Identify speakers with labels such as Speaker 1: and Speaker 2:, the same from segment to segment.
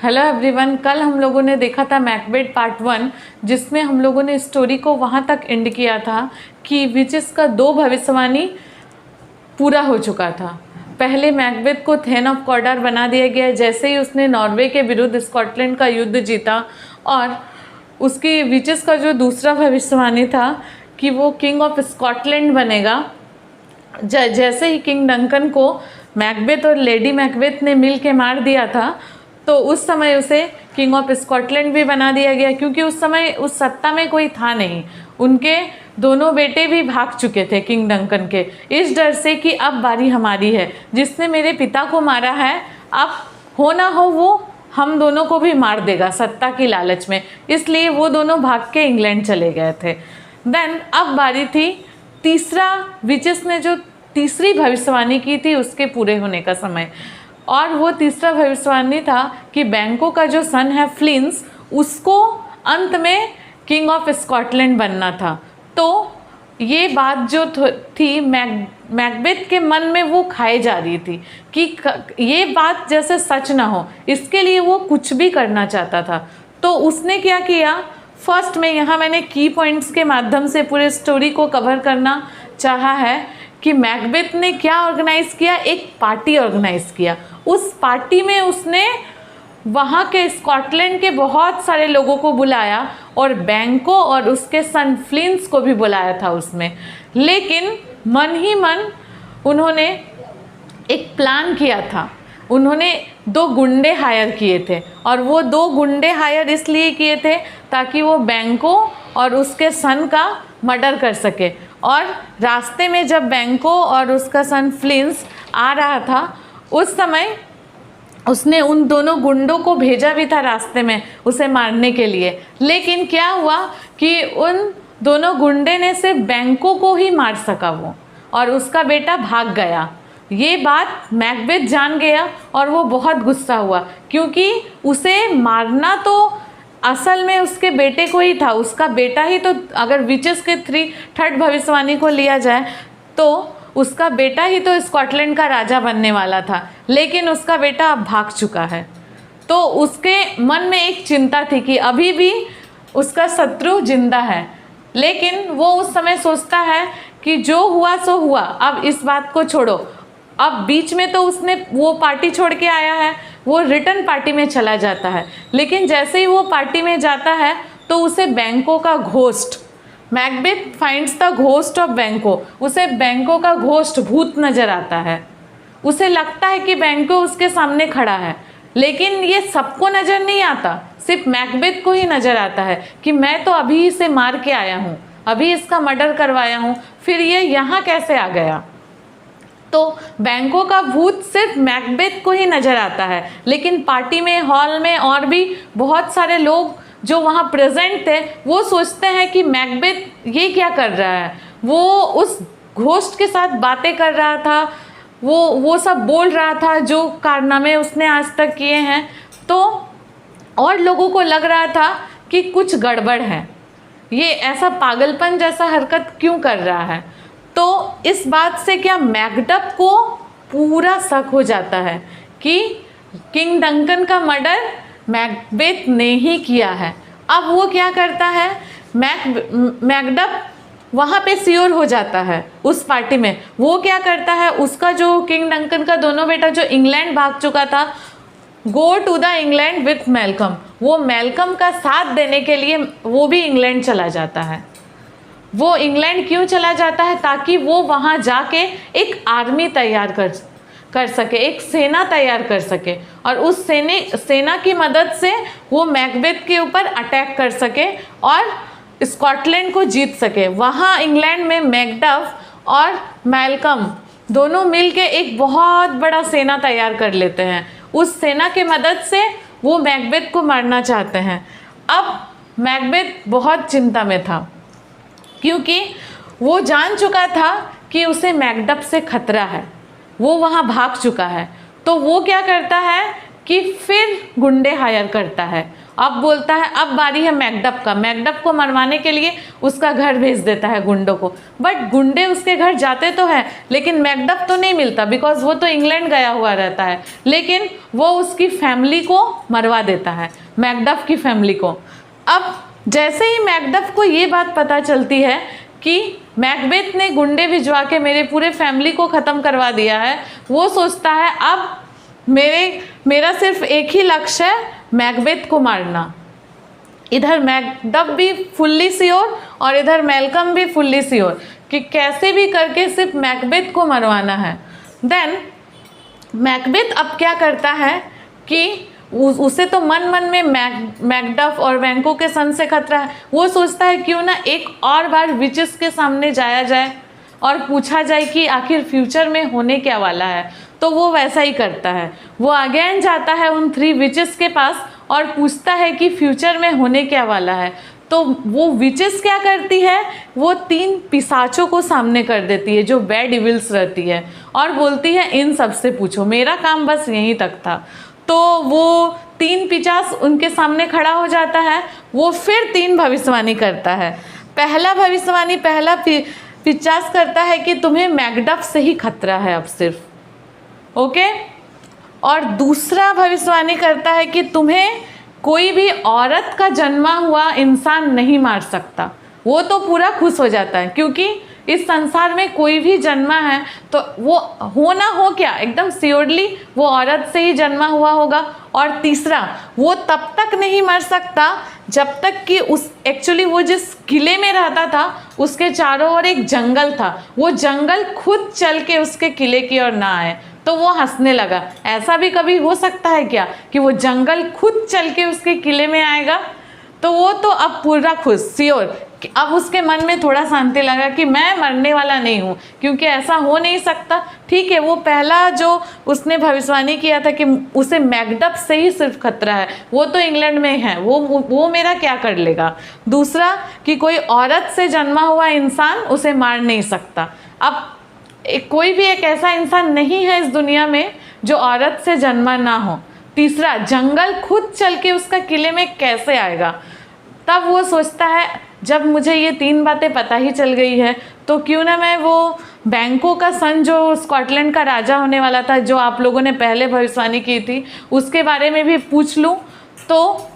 Speaker 1: Hello everyone, कल हम लोगों ने देखा था मैकबेथ पार्ट 1, जिसमें हम लोगों ने स्टोरी को वहाँ तक एंड किया था कि विचेस का 2 भविष्यवाणी पूरा हो चुका था। पहले मैकबेथ को थेन ऑफ कॉर्डर बना दिया गया जैसे ही उसने नॉर्वे के विरुद्ध स्कॉटलैंड का युद्ध जीता, और उसकी विचेस का जो दूसरा भविष्यवाणी था कि वो किंग ऑफ स्कॉटलैंड बनेगा। जैसे ही किंग डंकन को मैकबेथ और लेडी मैकबेथ ने मिल के मार दिया था, तो उस समय उसे किंग ऑफ स्कॉटलैंड भी बना दिया गया, क्योंकि उस समय उस सत्ता में कोई था नहीं। उनके दोनों बेटे भी भाग चुके थे किंग डंकन के, इस डर से कि अब बारी हमारी है, जिसने मेरे पिता को मारा है अब हो ना हो वो हम दोनों को भी मार देगा सत्ता की लालच में। इसलिए वो दोनों भाग के इंग्लैंड चले गए थे। देन अब बारी थी तीसरा, विचेस ने जो तीसरी भविष्यवाणी की थी उसके पूरे होने का समय, और वो तीसरा भविष्यवाणी था कि बैंको का जो सन है फ्लिंस, उसको अंत में किंग ऑफ स्कॉटलैंड बनना था। तो ये बात जो थी मैकबेथ के मन में वो खाई जा रही थी कि ये बात जैसे सच ना हो, इसके लिए वो कुछ भी करना चाहता था। तो उसने क्या किया, फर्स्ट में यहाँ मैंने की पॉइंट्स के माध्यम से पूरे स्टोरी को कवर करना चाहा है कि मैकबेथ ने क्या ऑर्गेनाइज किया, एक पार्टी ऑर्गेनाइज किया। उस पार्टी में उसने वहाँ के स्कॉटलैंड के बहुत सारे लोगों को बुलाया और बैंको और उसके सन फ्लिंस को भी बुलाया था उसमें। लेकिन मन ही मन उन्होंने एक प्लान किया था। उन्होंने 2 गुंडे हायर किए थे, और वो 2 गुंडे हायर इसलिए किए थे ताकि वो बैंको और उसके सन का मर्डर कर सके। और रास्ते में जब बैंको और उसका सन फ्लिंस आ रहा था, उस समय उसने उन दोनों गुंडों को भेजा भी था रास्ते में उसे मारने के लिए। लेकिन क्या हुआ कि उन दोनों गुंडे ने सिर्फ बैंको को ही मार सका वो, और उसका बेटा भाग गया। ये बात मैकबेथ जान गया और वो बहुत गुस्सा हुआ, क्योंकि उसे मारना तो असल में उसके बेटे को ही था। उसका बेटा ही तो, अगर विचेस के थर्ड भविष्यवाणी को लिया जाए तो उसका बेटा ही तो स्कॉटलैंड का राजा बनने वाला था। लेकिन उसका बेटा अब भाग चुका है। तो उसके मन में एक चिंता थी कि अभी भी उसका शत्रु जिंदा है। लेकिन वो उस समय सोचता है कि जो हुआ सो हुआ, अब इस बात को छोड़ो। अब बीच में तो उसने वो पार्टी छोड़ के आया है, वो रिटर्न पार्टी में चला जाता है। लेकिन जैसे ही वो पार्टी में जाता है तो उसे बैंको का ghost, Macbeth finds the ghost of बैंको, उसे बैंको का घोस्ट भूत नजर आता है। उसे लगता है कि बैंको उसके सामने खड़ा है, लेकिन ये सबको नजर नहीं आता, सिर्फ मैकबेथ को ही नजर आता है कि मैं तो अभी इसे मार के आया हूँ, अभी इसका मर्डर करवाया हूँ, फिर ये यहाँ कैसे आ गया। तो बैंको का भूत सिर्फ मैकबेथ को ही नजर आता है। लेकिन पार्टी में, हॉल में और भी बहुत सारे लोग जो वहाँ प्रेजेंट थे, वो सोचते हैं कि मैकबेथ ये क्या कर रहा है। वो उस घोस्ट के साथ बातें कर रहा था, वो सब बोल रहा था जो कारनामे उसने आज तक किए हैं। तो और लोगों को लग रहा था कि कुछ गड़बड़ है, ये ऐसा पागलपन जैसा हरकत क्यों कर रहा है। तो इस बात से क्या मैकडफ को पूरा शक हो जाता है कि किंग डंकन का मर्डर मैकबेथ ने ही किया है। अब वो क्या करता है, मैकडफ वहाँ पे श्योर हो जाता है उस पार्टी में। वो क्या करता है, उसका जो किंग डंकन का दोनों बेटा जो इंग्लैंड भाग चुका था, go to the England with Malcolm, वो मैल्कम का साथ देने के लिए वो भी इंग्लैंड चला जाता है। वो इंग्लैंड क्यों चला जाता है, ताकि वो वहाँ जाके एक आर्मी तैयार कर सके, एक सेना तैयार कर सके, और उस सेना की मदद से वो मैकबेथ के ऊपर अटैक कर सके और स्कॉटलैंड को जीत सके। वहाँ इंग्लैंड में मैकडफ और मैल्कम दोनों मिलके एक बहुत बड़ा सेना तैयार कर लेते हैं। उस सेना के मदद से वो मैकबेथ को मारना चाहते हैं। अब मैकबेथ बहुत चिंता में था, क्योंकि वो जान चुका था कि उसे मैकडफ से खतरा है, वो वहाँ भाग चुका है। तो वो क्या करता है कि फिर गुंडे हायर करता है। अब बोलता है अब बारी है मैकडफ का। मैकडफ को मरवाने के लिए उसका घर भेज देता है गुंडों को, बट गुंडे उसके घर जाते तो हैं लेकिन मैकडफ तो नहीं मिलता, बिकॉज वो तो इंग्लैंड गया हुआ रहता है। लेकिन वो उसकी फैमिली को मरवा देता है, मैकडफ की फैमिली को। अब जैसे ही मैकडफ को ये बात पता चलती है कि मैकबेथ ने गुंडे भिजवा के मेरे पूरे फैमिली को ख़त्म करवा दिया है, वो सोचता है अब मेरा सिर्फ एक ही लक्ष्य है, मैकबेथ को मारना। इधर मैकडफ भी फुल्ली श्योर और इधर मैल्कम भी फुल्ली श्योर कि कैसे भी करके सिर्फ मैकबेथ को मरवाना है। देन मैकबेथ अब क्या करता है कि उसे तो मन मन में मैकडफ और वैंको के सन से खतरा है। वो सोचता है क्यों ना एक और बार विचेस के सामने जाया जाए और पूछा जाए कि आखिर फ्यूचर में होने क्या वाला है। तो वो वैसा ही करता है, वो अगेन जाता है उन 3 विचेस के पास और पूछता है कि फ्यूचर में होने क्या वाला है। तो वो विचेस क्या करती है, वो 3 पिशाचों को सामने कर देती है जो बैड इविल्स रहती है और बोलती है इन सब से पूछो, मेरा काम बस यहीं तक था। तो वो 3 पिशाच उनके सामने खड़ा हो जाता है। वो फिर 3 भविष्यवाणी करता है। पहला भविष्यवाणी पहला पिशाच करता है कि तुम्हें मैकडफ से ही खतरा है अब सिर्फ, ओके। और दूसरा भविष्यवाणी करता है कि तुम्हें कोई भी औरत का जन्मा हुआ इंसान नहीं मार सकता। वो तो पूरा खुश हो जाता है क्योंकि इस संसार में कोई भी जन्मा है तो वो हो ना हो क्या एकदम श्योरली वो औरत से ही जन्मा हुआ होगा। और तीसरा, वो तब तक नहीं मर सकता जब तक कि एक्चुअली वो जिस किले में रहता था उसके चारों ओर एक जंगल था, वो जंगल खुद चल के उसके किले की ओर ना आए। तो वो हंसने लगा, ऐसा भी कभी हो सकता है क्या कि वो जंगल खुद चल के उसके किले में आएगा। तो वो तो अब पूरा खुश श्योर, अब उसके मन में थोड़ा शांति लगा कि मैं मरने वाला नहीं हूँ क्योंकि ऐसा हो नहीं सकता। ठीक है, वो पहला जो उसने भविष्यवाणी किया था कि उसे मैकडफ से ही सिर्फ खतरा है, वो तो इंग्लैंड में है, वो मेरा क्या कर लेगा। दूसरा कि कोई औरत से जन्मा हुआ इंसान उसे मार नहीं सकता। अब कोई भी एक ऐसा इंसान नहीं है इस दुनिया में जो औरत से जन्मा ना हो। तीसरा, जंगल खुद चल के उसका किले में कैसे आएगा। तब वो सोचता है जब मुझे ये 3 बातें पता ही चल गई है तो क्यों ना मैं वो बैंको का सन जो स्कॉटलैंड का राजा होने वाला था, जो आप लोगों ने पहले भविष्यवाणी की थी, उसके बारे में भी पूछ लूँ। तो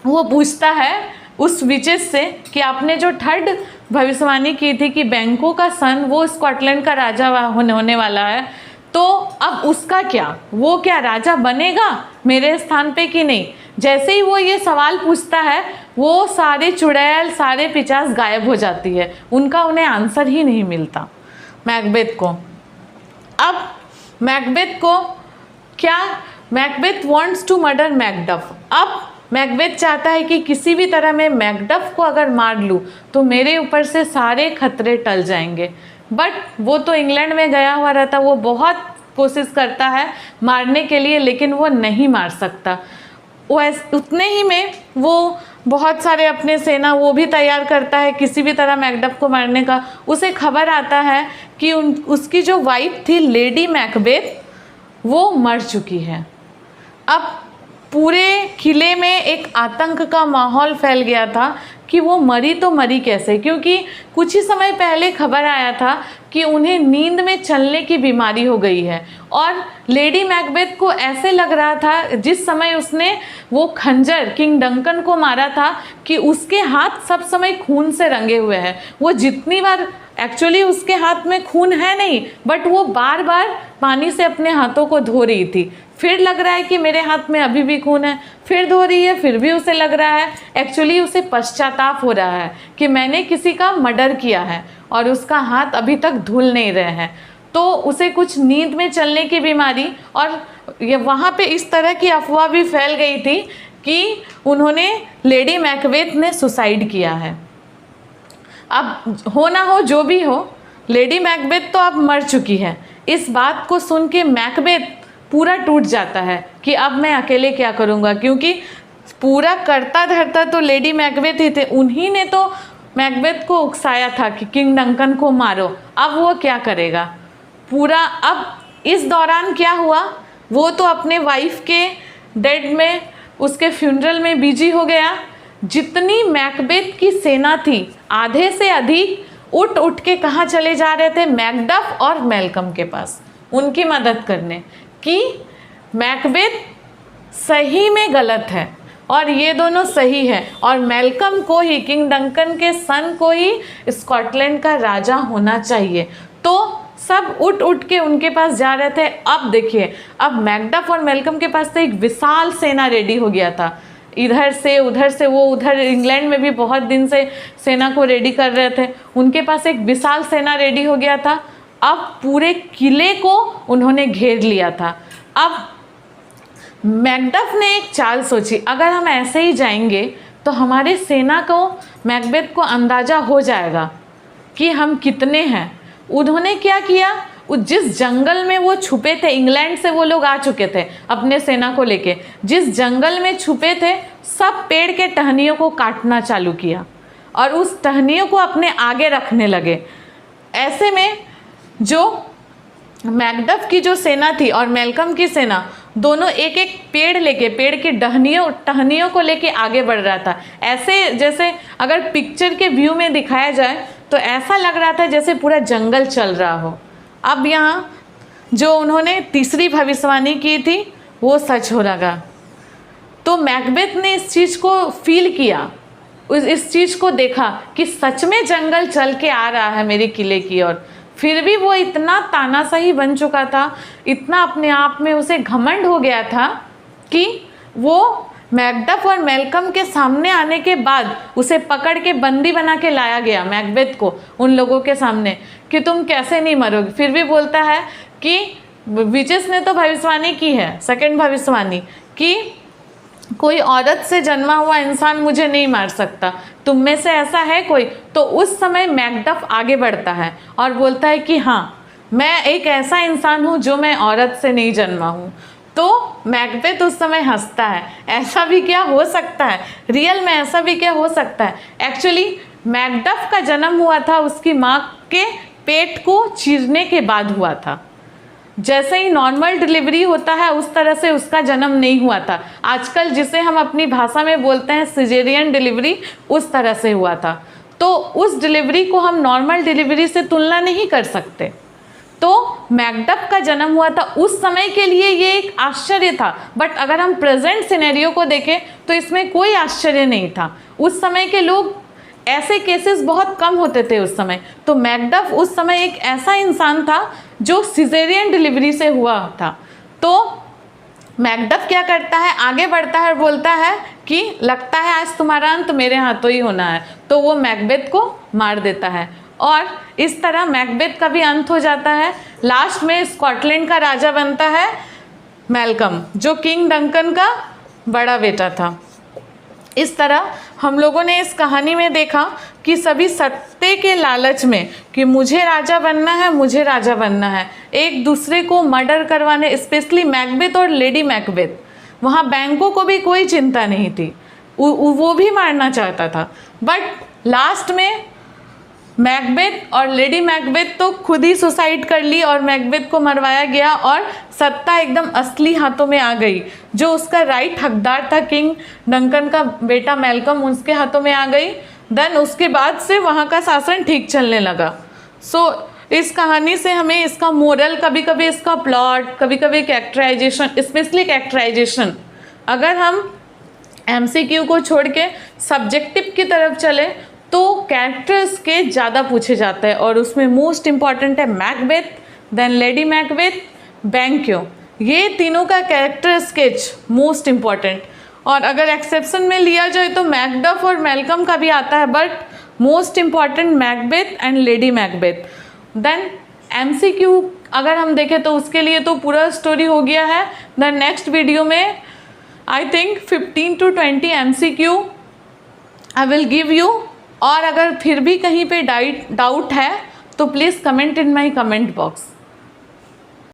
Speaker 1: वो पूछता है उस विचेस से कि आपने जो 3rd भविष्यवाणी की थी कि बैंको का सन वो स्कॉटलैंड का राजा होने वाला है, तो अब उसका क्या, वो क्या राजा बनेगा मेरे स्थान पे कि नहीं। जैसे ही वो ये सवाल पूछता है वो सारे चुड़ैल सारे पिशाच गायब हो जाती है, उनका उन्हें आंसर ही नहीं मिलता मैकबेथ को। अब मैकबेथ को क्या, Macbeth wants to murder Macduff. अब मैकबेथ चाहता है कि किसी भी तरह मैं मैकडफ को अगर मार लूँ तो मेरे ऊपर से सारे खतरे टल जाएंगे। बट वो तो इंग्लैंड में गया हुआ रहता, वो बहुत कोशिश करता है मारने के लिए लेकिन वो नहीं मार सकता। वो उतने ही में वो बहुत सारे अपने सेना वो भी तैयार करता है किसी भी तरह मैकडफ को मारने का। उसे खबर आता है कि उसकी जो वाइफ थी लेडी मैकबेथ वो मर चुकी है। अब पूरे किले में एक आतंक का माहौल फैल गया था कि वो मरी तो मरी कैसे, क्योंकि कुछ ही समय पहले खबर आया था कि उन्हें नींद में चलने की बीमारी हो गई है। और लेडी मैकबेथ को ऐसे लग रहा था जिस समय उसने वो खंजर किंग डंकन को मारा था कि उसके हाथ सब समय खून से रंगे हुए हैं। वो जितनी बार, एक्चुअली उसके हाथ में खून है नहीं, बट वो बार बार पानी से अपने हाथों को धो रही थी। फिर लग रहा है कि मेरे हाथ में अभी भी खून है, फिर धो रही है, फिर भी उसे लग रहा है, एक्चुअली उसे पश्चाताप हो रहा है कि मैंने किसी का मर्डर किया है और उसका हाथ अभी तक धुल नहीं रहे हैं। तो उसे कुछ नींद में चलने की बीमारी, और ये वहाँ पे इस तरह की अफवाह भी फैल गई थी कि उन्होंने, लेडी मैकबेथ ने सुसाइड किया है। अब हो ना हो जो भी हो, लेडी मैकबेथ तो अब मर चुकी है। इस बात को सुन के मैकबेथ पूरा टूट जाता है कि अब मैं अकेले क्या करूँगा, क्योंकि पूरा करता धरता तो लेडी मैकबेथ ही थे। उन्हीं ने तो मैकबेथ को उकसाया था कि किंग डंकन को मारो। अब वो क्या करेगा पूरा। अब इस दौरान क्या हुआ, वो तो अपने वाइफ के डेड में, उसके फ्यूनरल में बिजी हो गया। जितनी मैकबेथ की सेना थी आधे से अधिक उठ उठ के कहाँ चले जा रहे थे, मैकडफ और मेलकम के पास, उनकी मदद करने कि मैकबेथ सही में गलत है और ये दोनों सही है और मेलकम को ही, किंग डंकन के सन को ही स्कॉटलैंड का राजा होना चाहिए। तो सब उठ उठ के उनके पास जा रहे थे। अब देखिए, अब मैकडफ और मेलकम के पास तो एक विशाल सेना रेडी हो गया था, इधर से उधर से, वो उधर इंग्लैंड में भी बहुत दिन से सेना को रेडी कर रहे थे, उनके पास एक विशाल सेना रेडी हो गया था। अब पूरे किले को उन्होंने घेर लिया था। अब मैकडफ ने एक चाल सोची, अगर हम ऐसे ही जाएंगे तो हमारे सेना को, मैकबेथ को अंदाज़ा हो जाएगा कि हम कितने हैं। उन्होंने क्या किया, जिस जंगल में वो छुपे थे, इंग्लैंड से वो लोग आ चुके थे अपने सेना को लेके, जिस जंगल में छुपे थे सब पेड़ के टहनियों को काटना चालू किया और उस टहनियों को अपने आगे रखने लगे। ऐसे में जो मैकडफ की जो सेना थी और मेलकम की सेना, दोनों एक एक पेड़ लेके, पेड़ की टहनियों को लेके आगे बढ़ रहा था। ऐसे जैसे अगर पिक्चर के व्यू में दिखाया जाए तो ऐसा लग रहा था जैसे पूरा जंगल चल रहा हो। अब यहाँ जो उन्होंने तीसरी भविष्यवाणी की थी वो सच हो लगा। तो मैकबेथ ने इस चीज़ को फील किया, इस चीज़ को देखा कि सच में जंगल चल के आ रहा है मेरे किले की ओर। फिर भी वो इतना तानाशाही बन चुका था, इतना अपने आप में उसे घमंड हो गया था कि वो मैकडफ और मेलकम के सामने आने के बाद उसे पकड़ के बंदी बना के लाया गया, मैकबेथ को, उन लोगों के सामने कि तुम कैसे नहीं मरोगे। फिर भी बोलता है कि विचिस ने तो भविष्यवाणी की है, सेकंड भविष्यवाणी, कि कोई औरत से जन्मा हुआ इंसान मुझे नहीं मार सकता, तुम में से ऐसा है कोई? तो उस समय मैकडफ आगे बढ़ता है और बोलता है कि हाँ, मैं एक ऐसा इंसान हूँ जो मैं औरत से नहीं जन्मा हूँ। तो मैकबेथ उस समय हंसता है, ऐसा भी क्या हो सकता है, रियल में ऐसा भी क्या हो सकता है। एक्चुअली मैकडफ का जन्म हुआ था उसकी माँ के पेट को चीरने के बाद हुआ था। जैसे ही नॉर्मल डिलीवरी होता है उस तरह से उसका जन्म नहीं हुआ था। आजकल जिसे हम अपनी भाषा में बोलते हैं सिजेरियन डिलीवरी, उस तरह से हुआ था। तो उस डिलीवरी को हम नॉर्मल डिलीवरी से तुलना नहीं कर सकते। तो मैकडफ का जन्म हुआ था, उस समय के लिए ये एक आश्चर्य था। बट अगर हम प्रेजेंट सिनेरियो को देखें तो इसमें कोई आश्चर्य नहीं था। उस समय के लोग, ऐसे केसेस बहुत कम होते थे उस समय। तो मैकडफ उस समय एक ऐसा इंसान था जो सिजेरियन डिलीवरी से हुआ था। तो मैकडफ क्या करता है, आगे बढ़ता है और बोलता है कि लगता है आज तुम्हारा अंत मेरे हाथों ही होना है। तो वो मैकबेथ को मार देता है और इस तरह मैकबेथ का भी अंत हो जाता है। लास्ट में स्कॉटलैंड का राजा बनता है मेलकम, जो किंग डंकन का बड़ा बेटा था। इस तरह हम लोगों ने इस कहानी में देखा कि सभी सत्ते के लालच में कि मुझे राजा बनना है, मुझे राजा बनना है, एक दूसरे को मर्डर करवाने, स्पेशली मैकबेथ और लेडी मैकबेथ, वहाँ बैंकों को भी कोई चिंता नहीं थी, वो भी मारना चाहता था। बट लास्ट में मैकबेथ और लेडी मैकबेथ तो खुद ही सुसाइड कर ली और मैकबेथ को मरवाया गया और सत्ता एकदम असली हाथों में आ गई। जो उसका राइट हकदार था, किंग डंकन का बेटा मेलकम, उसके हाथों में आ गई। देन उसके बाद से वहाँ का शासन ठीक चलने लगा। सो इस कहानी से हमें इसका मोरल, कभी कभी इसका प्लॉट, कभी कभी कैरेक्टराइजेशन, स्पेशली कैरेक्टराइजेशन, अगर हम MCQ को छोड़ के सब्जेक्टिव की तरफ चले तो कैरेक्टर्स के ज़्यादा पूछे जाते हैं और उसमें मोस्ट इम्पॉर्टेंट है मैकबेथ, देन लेडी मैकबेथ, बैंक्यो, ये तीनों का कैरेक्टर स्केच मोस्ट इम्पॉर्टेंट। और अगर एक्सेप्शन में लिया जाए तो मैकडफ और मेलकम का भी आता है, but most important Macbeth and lady Macbeth. Then MCQ अगर हम देखें तो उसके लिए तो पूरा स्टोरी हो गया है। द नेक्स्ट वीडियो में I think 15 to 20 MCQ I will give you. और अगर फिर भी कहीं पे डाउट है तो please comment in my comment box.